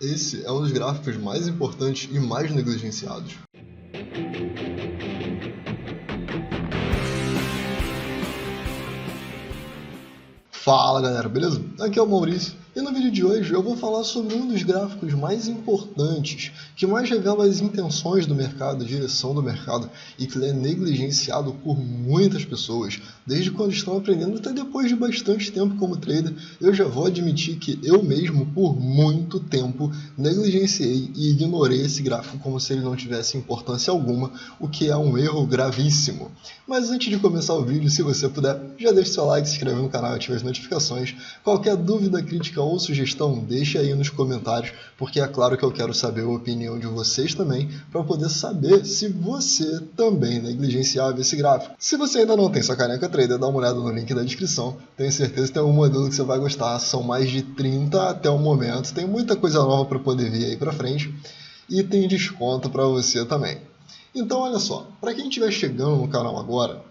Esse é um dos gráficos mais importantes e mais negligenciados. Fala galera, beleza? Aqui é o Maurício e no vídeo de hoje eu vou falar sobre um dos gráficos mais importantes, que mais revela as intenções do mercado, a direção do mercado e que é negligenciado por muitas pessoas, desde quando estão aprendendo até depois de bastante tempo como trader. Eu já vou admitir que eu mesmo, por muito tempo, negligenciei e ignorei esse gráfico como se ele não tivesse importância alguma, o que é um erro gravíssimo. Mas antes de começar o vídeo, se você puder, já deixe seu like, se inscreve no canal e ative as notificações. Qualquer dúvida, crítica ou sugestão, deixa aí nos comentários, porque é claro que eu quero saber a opinião de vocês também, para poder saber se você também negligenciava esse gráfico. Se você ainda não tem sua caneca trader, dá uma olhada no link da descrição. Tenho certeza que tem um modelo que você vai gostar. São mais de 30 até o momento. Tem muita coisa nova para poder vir aí para frente. E tem desconto para você também. Então olha só, para quem estiver chegando no canal agora,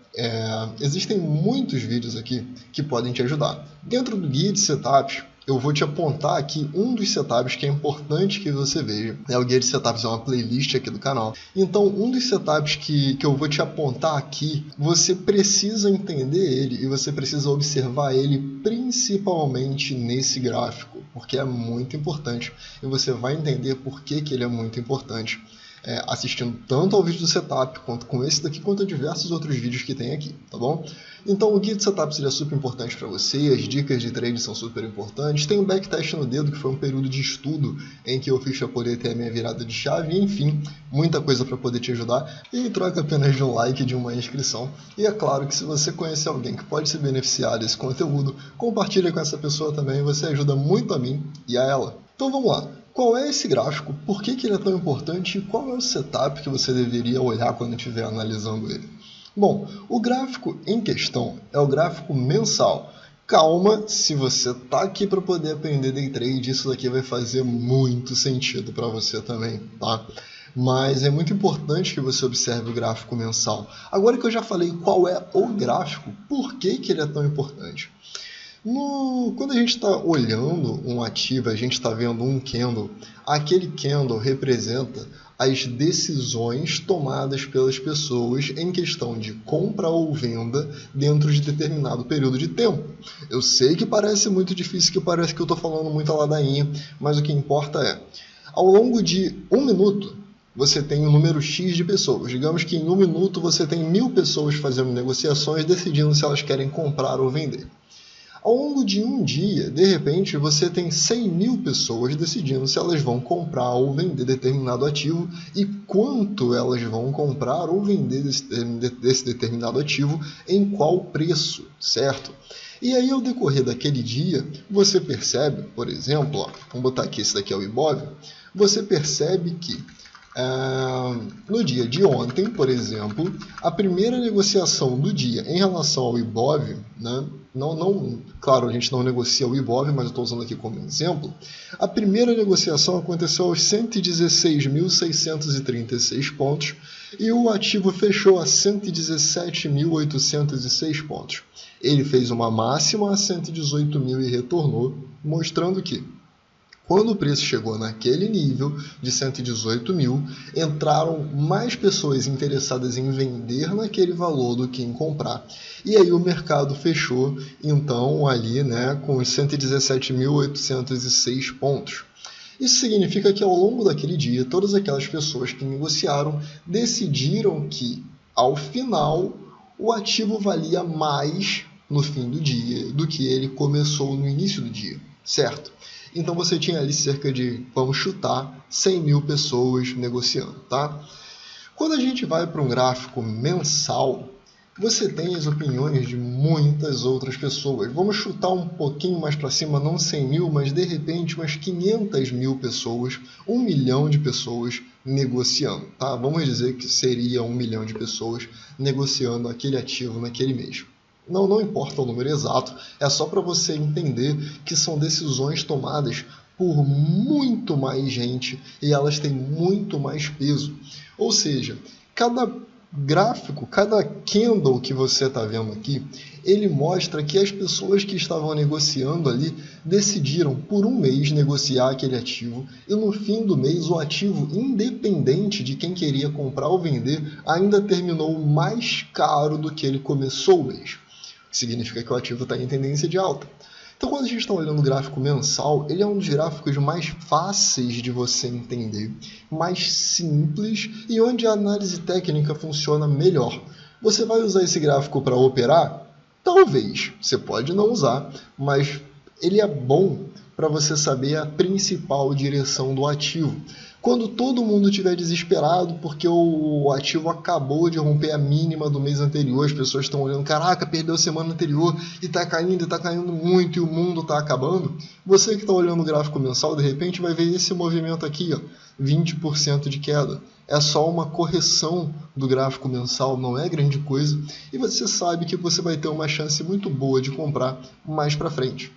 existem muitos vídeos aqui que podem te ajudar. Dentro do guia de setups, eu vou te apontar aqui um dos setups que é importante que você veja. O guia de setups é uma playlist aqui do canal. Então, um dos setups que eu vou te apontar aqui, você precisa entender ele e você precisa observar ele principalmente nesse gráfico, porque é muito importante e você vai entender por que ele é muito importante. Assistindo tanto ao vídeo do setup, quanto com esse daqui, quanto a diversos outros vídeos que tem aqui, tá bom? Então o guia de setup seria super importante para você, as dicas de trade são super importantes, tem o backtest no dedo, que foi um período de estudo em que eu fiz para poder ter a minha virada de chave, enfim, muita coisa para poder te ajudar, e em troca apenas de um like e de uma inscrição. E é claro que se você conhecer alguém que pode se beneficiar desse conteúdo, compartilha com essa pessoa também, você ajuda muito a mim e a ela. Então vamos lá. Qual é esse gráfico? Por que ele é tão importante? E qual é o setup que você deveria olhar quando estiver analisando ele? Bom, o gráfico em questão é o gráfico mensal. Calma, se você está aqui para poder aprender day trade, isso daqui vai fazer muito sentido para você também, tá? Mas é muito importante que você observe o gráfico mensal. Agora que eu já falei qual é o gráfico, por que ele é tão importante? Quando a gente está olhando um ativo, a gente está vendo um candle, aquele candle representa as decisões tomadas pelas pessoas em questão de compra ou venda dentro de determinado período de tempo. Eu sei que parece muito difícil, que parece que eu estou falando muita ladainha, mas o que importa é, ao longo de 1 minuto, você tem um número X de pessoas. Digamos que em 1 minuto você tem 1000 pessoas fazendo negociações, decidindo se elas querem comprar ou vender. Ao longo de um dia, de repente, você tem 100.000 pessoas decidindo se elas vão comprar ou vender determinado ativo e quanto elas vão comprar ou vender desse determinado ativo, em qual preço, certo? E aí, ao decorrer daquele dia, você percebe, por exemplo, vamos botar aqui, esse daqui é o Ibov, você percebe que no dia de ontem, por exemplo, a primeira negociação do dia em relação ao Ibov, né, claro, a gente não negocia o Ibov, mas eu estou usando aqui como exemplo, a primeira negociação aconteceu aos 116.636 pontos e o ativo fechou a 117.806 pontos. Ele fez uma máxima a 118.000 e retornou, mostrando que quando o preço chegou naquele nível de 118.000, entraram mais pessoas interessadas em vender naquele valor do que em comprar. E aí o mercado fechou, então, ali, né, com os 117.806 pontos. Isso significa que ao longo daquele dia, todas aquelas pessoas que negociaram decidiram que, ao final, o ativo valia mais no fim do dia do que ele começou no início do dia, certo? Então você tinha ali cerca de, vamos chutar, 100.000 pessoas negociando, tá? Quando a gente vai para um gráfico mensal, você tem as opiniões de muitas outras pessoas. Vamos chutar um pouquinho mais para cima, não 100.000, mas de repente umas 500.000 pessoas, 1 milhão de pessoas negociando, tá? Vamos dizer que seria 1 milhão de pessoas negociando aquele ativo naquele mês. Não importa o número exato, é só para você entender que são decisões tomadas por muito mais gente e elas têm muito mais peso. Ou seja, cada gráfico, cada candle que você está vendo aqui, ele mostra que as pessoas que estavam negociando ali decidiram por um mês negociar aquele ativo e no fim do mês o ativo, independente de quem queria comprar ou vender, ainda terminou mais caro do que ele começou o mês. Significa que o ativo está em tendência de alta. Então, quando a gente está olhando o gráfico mensal, ele é um dos gráficos mais fáceis de você entender, mais simples e onde a análise técnica funciona melhor. Você vai usar esse gráfico para operar? Talvez. Você pode não usar, mas ele é bom para você saber a principal direção do ativo. Quando todo mundo estiver desesperado porque o ativo acabou de romper a mínima do mês anterior, as pessoas estão olhando, caraca, perdeu a semana anterior e está caindo muito e o mundo está acabando, você que está olhando o gráfico mensal, de repente vai ver esse movimento aqui, ó, 20% de queda. É só uma correção do gráfico mensal, não é grande coisa, e você sabe que você vai ter uma chance muito boa de comprar mais para frente.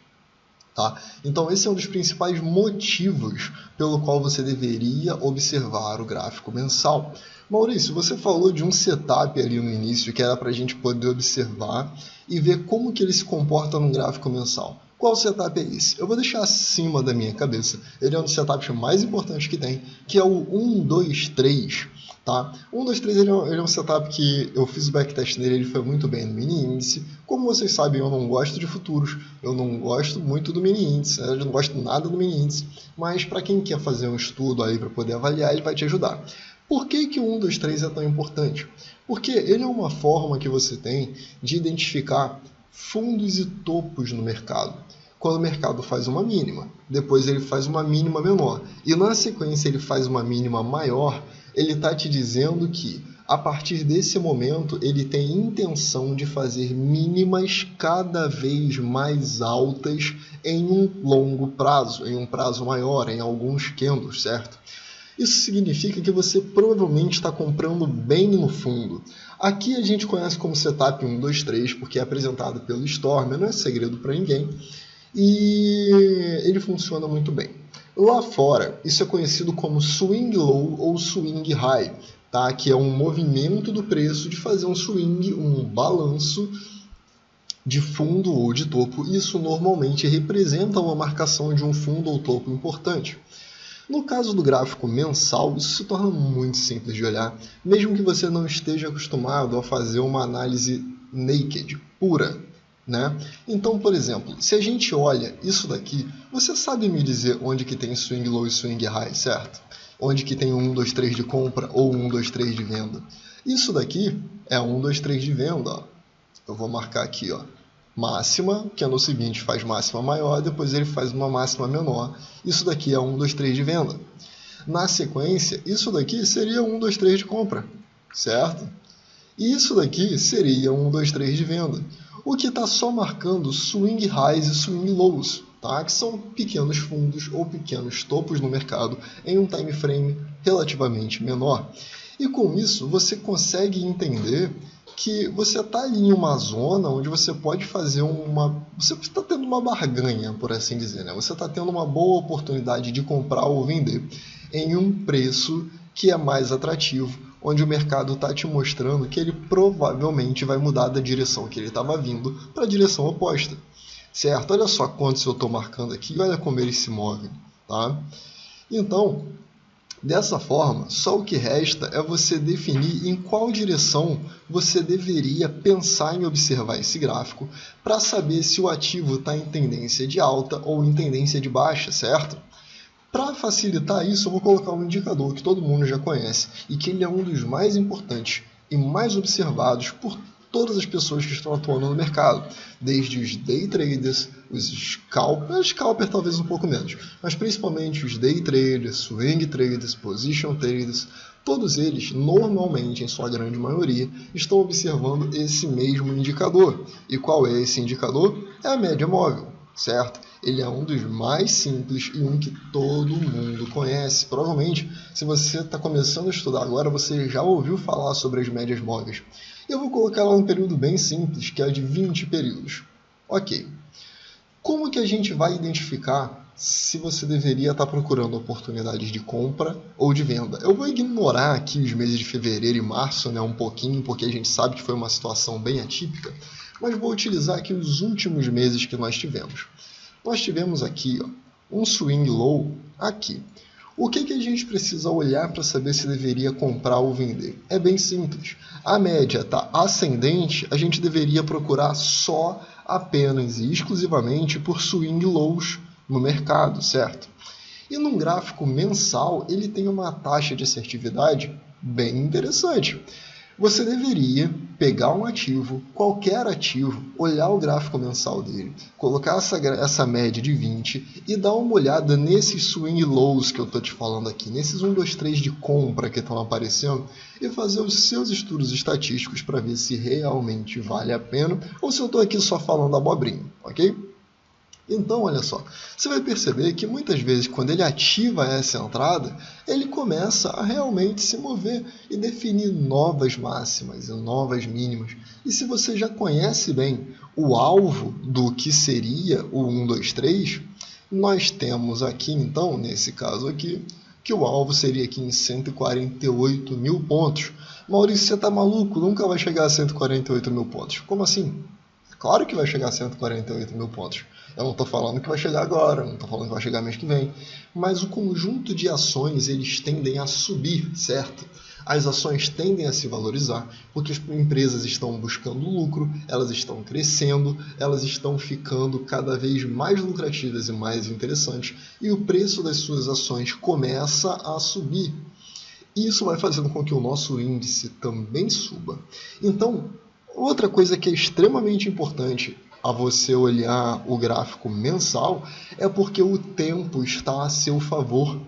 Tá? Então esse é um dos principais motivos pelo qual você deveria observar o gráfico mensal. Maurício, você falou de um setup ali no início que era para a gente poder observar e ver como que ele se comporta no gráfico mensal. Qual setup é esse? Eu vou deixar acima da minha cabeça. Ele é um dos setups mais importantes que tem, que é o 1, 2, 3. Tá? 1, 2, 3 ele é um setup que eu fiz o backtest nele, ele foi muito bem no mini índice. Como vocês sabem, eu não gosto de futuros, eu não gosto muito do mini índice, eu não gosto nada do mini índice, mas para quem quer fazer um estudo aí para poder avaliar, ele vai te ajudar. Por que que o 1, 2, 3 é tão importante? Porque ele é uma forma que você tem de identificar fundos e topos no mercado. Quando o mercado faz uma mínima, depois ele faz uma mínima menor, e na sequência ele faz uma mínima maior, ele está te dizendo que, a partir desse momento, ele tem intenção de fazer mínimas cada vez mais altas em um longo prazo, em um prazo maior, em alguns candles, certo? Isso significa que você provavelmente está comprando bem no fundo. Aqui a gente conhece como setup 1, 2, 3, porque é apresentado pelo Stormer, não é segredo para ninguém, e ele funciona muito bem. Lá fora, isso é conhecido como swing low ou swing high, tá? Que é um movimento do preço de fazer um swing, um balanço de fundo ou de topo. Isso normalmente representa uma marcação de um fundo ou topo importante. No caso do gráfico mensal, isso se torna muito simples de olhar, mesmo que você não esteja acostumado a fazer uma análise naked, pura. Né? Então, por exemplo, se a gente olha isso daqui, você sabe me dizer onde que tem swing low e swing high, certo? Onde que tem 1, 2, 3 de compra ou 1, 2, 3 de venda. Isso daqui é 1, 2, 3 de venda. Ó. Eu vou marcar aqui, ó, máxima, que é no seguinte faz máxima maior, depois ele faz uma máxima menor. Isso daqui é 1, 2, 3 de venda. Na sequência, isso daqui seria 1, 2, 3 de compra, certo? E isso daqui seria 1, 2, 3 de venda. O que está só marcando swing highs e swing lows, tá? Que são pequenos fundos ou pequenos topos no mercado em um time frame relativamente menor. E com isso você consegue entender que você está ali em uma zona onde você pode fazer você está tendo uma barganha, por assim dizer, né? Você está tendo uma boa oportunidade de comprar ou vender em um preço que é mais atrativo, onde o mercado está te mostrando que ele provavelmente vai mudar da direção que ele estava vindo para a direção oposta, certo? Olha só quantos eu estou marcando aqui, olha como ele se move, tá? Então, dessa forma, só o que resta é você definir em qual direção você deveria pensar em observar esse gráfico para saber se o ativo está em tendência de alta ou em tendência de baixa, certo? Para facilitar isso, eu vou colocar um indicador que todo mundo já conhece e que ele é um dos mais importantes e mais observados por todas as pessoas que estão atuando no mercado, desde os day traders, os scalper talvez um pouco menos, mas principalmente os day traders, swing traders, position traders, todos eles, normalmente, em sua grande maioria, estão observando esse mesmo indicador. E qual é esse indicador? É a média móvel, certo? Ele é um dos mais simples e um que todo mundo conhece. Provavelmente, se você está começando a estudar agora, você já ouviu falar sobre as médias móveis. Eu vou colocar ela num período bem simples, que é de 20 períodos. Ok. Como que a gente vai identificar se você deveria estar procurando oportunidades de compra ou de venda. Eu vou ignorar aqui os meses de fevereiro e março, né, um pouquinho, porque a gente sabe que foi uma situação bem atípica, mas vou utilizar aqui os últimos meses que nós tivemos. Nós tivemos aqui um swing low aqui. O que a gente precisa olhar para saber se deveria comprar ou vender? É bem simples. A média está ascendente, a gente deveria procurar só, apenas e exclusivamente por swing lows no mercado, certo? E num gráfico mensal, ele tem uma taxa de assertividade bem interessante. Você deveria pegar um ativo, qualquer ativo, olhar o gráfico mensal dele, colocar essa média de 20 e dar uma olhada nesses swing lows que eu estou te falando aqui, nesses 1, 2, 3 de compra que estão aparecendo e fazer os seus estudos estatísticos para ver se realmente vale a pena ou se eu estou aqui só falando abobrinha, ok? Então, olha só, você vai perceber que muitas vezes quando ele ativa essa entrada, ele começa a realmente se mover e definir novas máximas e novas mínimas. E se você já conhece bem o alvo do que seria o 1, 2, 3, nós temos aqui então, nesse caso aqui, que o alvo seria aqui em 148 mil pontos. Maurício, você está maluco? Nunca vai chegar a 148 mil pontos. Como assim? Claro que vai chegar a 148 mil pontos. Eu não estou falando que vai chegar agora, não estou falando que vai chegar mês que vem. Mas o conjunto de ações, eles tendem a subir, certo? As ações tendem a se valorizar, porque as empresas estão buscando lucro, elas estão crescendo, elas estão ficando cada vez mais lucrativas e mais interessantes, e o preço das suas ações começa a subir. Isso vai fazendo com que o nosso índice também suba. Então, outra coisa que é extremamente importante a você olhar o gráfico mensal é porque o tempo está a seu favor.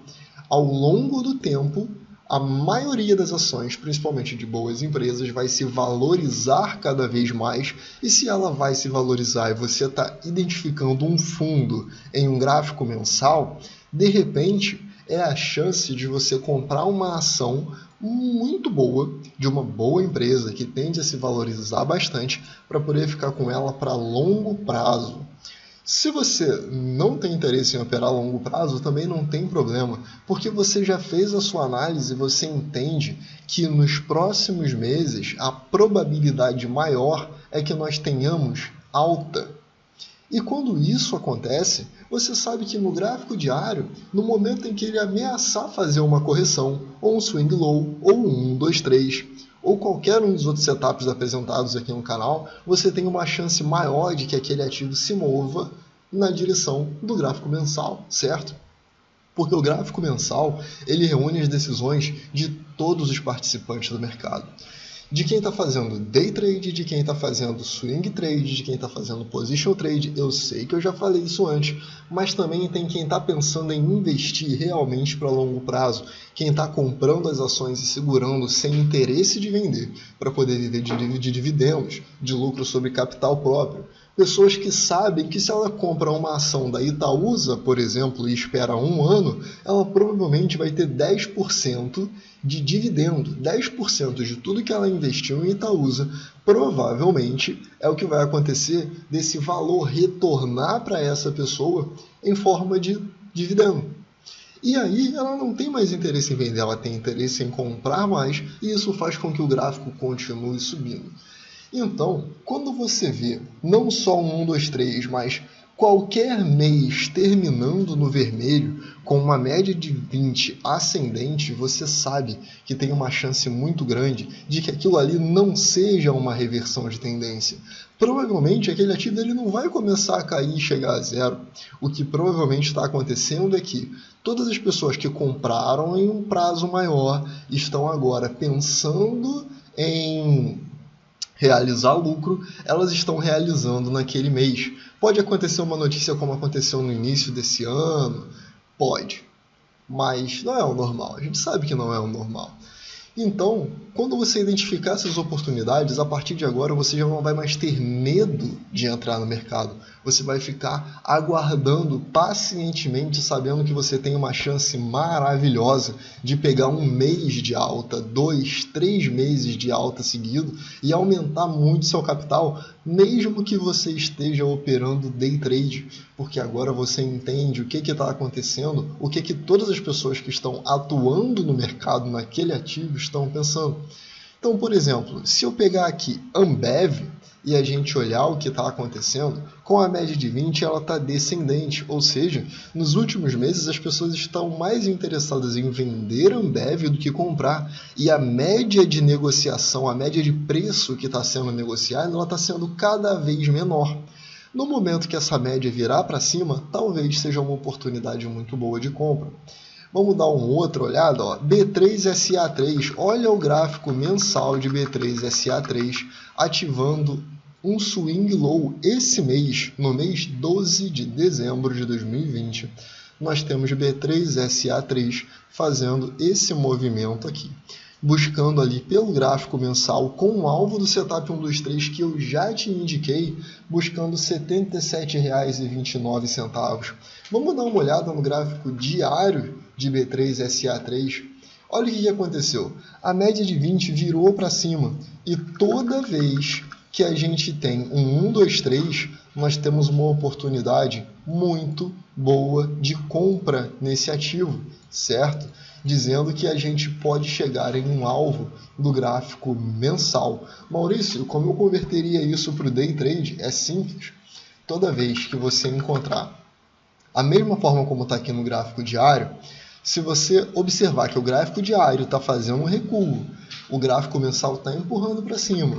Ao longo do tempo, a maioria das ações, principalmente de boas empresas, vai se valorizar cada vez mais, e se ela vai se valorizar e você está identificando um fundo em um gráfico mensal, de repente é a chance de você comprar uma ação muito boa, de uma boa empresa que tende a se valorizar bastante para poder ficar com ela para longo prazo. Se você não tem interesse em operar a longo prazo, também não tem problema, porque você já fez a sua análise e você entende que nos próximos meses a probabilidade maior é que nós tenhamos alta. E quando isso acontece, você sabe que no gráfico diário, no momento em que ele ameaçar fazer uma correção, ou um swing low, ou um 1, 2, 3, ou qualquer um dos outros setups apresentados aqui no canal, você tem uma chance maior de que aquele ativo se mova na direção do gráfico mensal, certo? Porque o gráfico mensal, ele reúne as decisões de todos os participantes do mercado. De quem está fazendo day trade, de quem está fazendo swing trade, de quem está fazendo position trade. Eu sei que eu já falei isso antes, mas também tem quem está pensando em investir realmente para longo prazo, quem está comprando as ações e segurando sem interesse de vender, para poder viver de dividendos, de lucro sobre capital próprio. Pessoas que sabem que se ela compra uma ação da Itaúsa, por exemplo, e espera um ano, ela provavelmente vai ter 10% de dividendo. 10% de tudo que ela investiu em Itaúsa, provavelmente é o que vai acontecer desse valor retornar para essa pessoa em forma de dividendo. E aí ela não tem mais interesse em vender, ela tem interesse em comprar mais, e isso faz com que o gráfico continue subindo. Então, quando você vê não só um 1, 2, 3, mas qualquer mês terminando no vermelho, com uma média de 20 ascendente, você sabe que tem uma chance muito grande de que aquilo ali não seja uma reversão de tendência. Provavelmente aquele ativo ele não vai começar a cair e chegar a zero. O que provavelmente está acontecendo é que todas as pessoas que compraram em um prazo maior estão agora pensando em realizar lucro, elas estão realizando naquele mês. Pode acontecer uma notícia como aconteceu no início desse ano? Pode, mas não é o normal. A gente sabe que não é o normal. Então, quando você identificar essas oportunidades, a partir de agora você já não vai mais ter medo de entrar no mercado. Você vai ficar aguardando pacientemente, sabendo que você tem uma chance maravilhosa de pegar um mês de alta, 2, 3 meses de alta seguido e aumentar muito seu capital mesmo que você esteja operando day trade, porque agora você entende o que está acontecendo, o que todas as pessoas que estão atuando no mercado naquele ativo estão pensando. Então, por exemplo, se eu pegar aqui Ambev e a gente olhar o que está acontecendo, com a média de 20 ela está descendente, ou seja, nos últimos meses as pessoas estão mais interessadas em vender Ambev do que comprar, e a média de negociação, a média de preço que está sendo negociada, ela está sendo cada vez menor. No momento que essa média virar para cima, talvez seja uma oportunidade muito boa de compra. Vamos dar uma outra olhada, ó. B3SA3, olha o gráfico mensal de B3SA3 ativando um swing low esse mês, no mês 12 de dezembro de 2020. Nós temos B3SA3 fazendo esse movimento aqui, buscando ali pelo gráfico mensal com o alvo do setup 123 que eu já te indiquei, buscando R$ 77,29. Vamos dar uma olhada no gráfico diário de B3SA3. Olha o que aconteceu. A média de 20 virou para cima e toda vez que a gente tem um 1, 2, 3, nós temos uma oportunidade muito boa de compra nesse ativo, certo? Dizendo que a gente pode chegar em um alvo do gráfico mensal. Maurício, como eu converteria isso para o day trade? É simples. Toda vez que você encontrar a mesma forma como está aqui no gráfico diário, se você observar que o gráfico diário está fazendo um recuo, o gráfico mensal está empurrando para cima,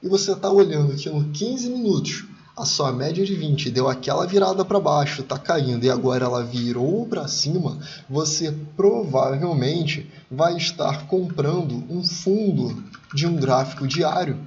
e você está olhando que no 15 minutos a sua média de 20 deu aquela virada para baixo, está caindo e agora ela virou para cima, você provavelmente vai estar comprando um fundo de um gráfico diário,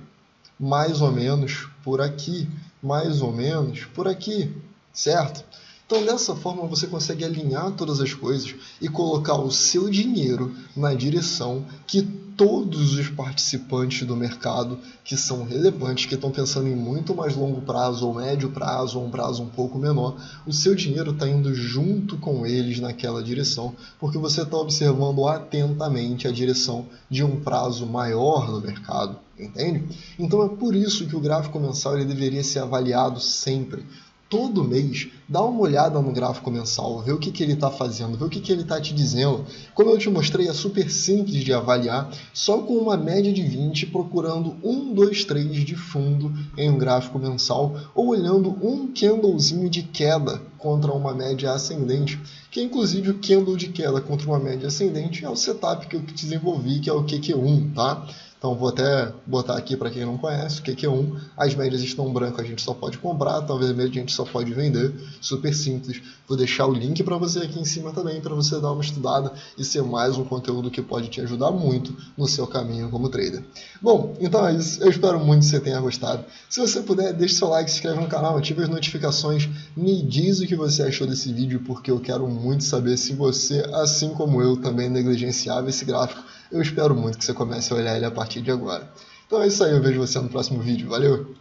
mais ou menos por aqui, mais ou menos por aqui, certo? Então, dessa forma, você consegue alinhar todas as coisas e colocar o seu dinheiro na direção que todos os participantes do mercado que são relevantes, que estão pensando em muito mais longo prazo ou médio prazo ou um prazo um pouco menor, o seu dinheiro está indo junto com eles naquela direção, porque você está observando atentamente a direção de um prazo maior no mercado, entende? Então é por isso que o gráfico mensal ele deveria ser avaliado sempre. Todo mês, dá uma olhada no gráfico mensal, vê o que ele está fazendo, vê o que ele está te dizendo. Como eu te mostrei, é super simples de avaliar, só com uma média de 20, procurando 1, 2, 3 de fundo em um gráfico mensal, ou olhando um candlezinho de queda contra uma média ascendente, que inclusive o candle de queda contra uma média ascendente é o setup que eu desenvolvi, que é o QQ1, tá? Então vou até botar aqui para quem não conhece, o QQ1, as médias estão brancas, a gente só pode comprar, talvez a média a gente só pode vender, super simples. Vou deixar o link para você aqui em cima também, para você dar uma estudada e ser mais um conteúdo que pode te ajudar muito no seu caminho como trader. Bom, então é isso, eu espero muito que você tenha gostado. Se você puder, deixe seu like, se inscreve no canal, ative as notificações, me diz o que você achou desse vídeo, porque eu quero muito saber se você, assim como eu, também negligenciava esse gráfico. Eu espero muito que você comece a olhar ele a partir de agora. Então é isso aí, eu vejo você no próximo vídeo. Valeu!